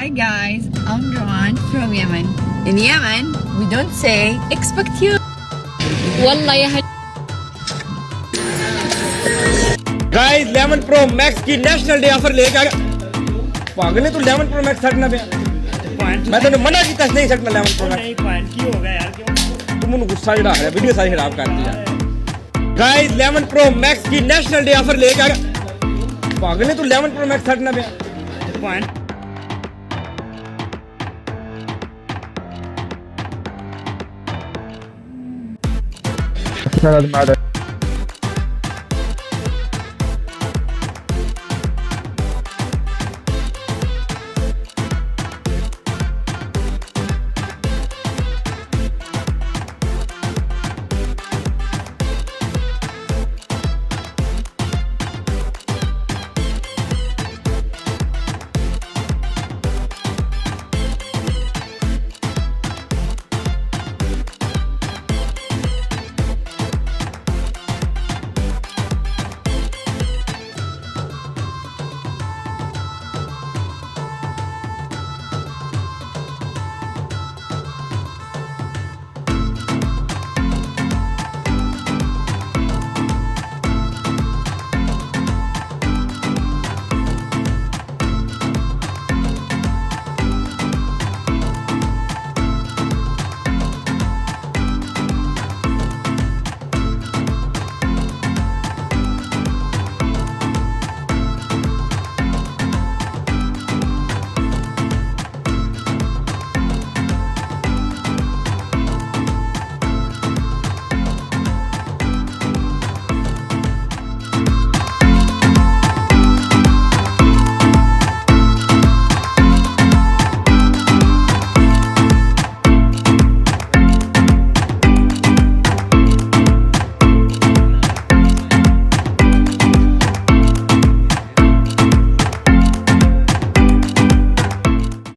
Hi guys, I'm Rowan from Yemen. In Yemen, we don't say expect you. والله يا guys 11 pro max की national day offer लेके आ गया पागल है तू 11 प्रो मैक्स छड़ना पे मैं तूने मना किया नहीं छड़ना 11 प्रो मैक्स नहीं पॉइंट की हो गया यार क्यों तू मुझे गुस्सा चढ़ा रहा है वीडियो सारी खराब कर दी यार गाइस 11 प्रो मैक्स की नेशनल डे ऑफर लेके आ गया पागल है तू 11 प्रो मैक्स छड़ना पे पॉइंट سند بعد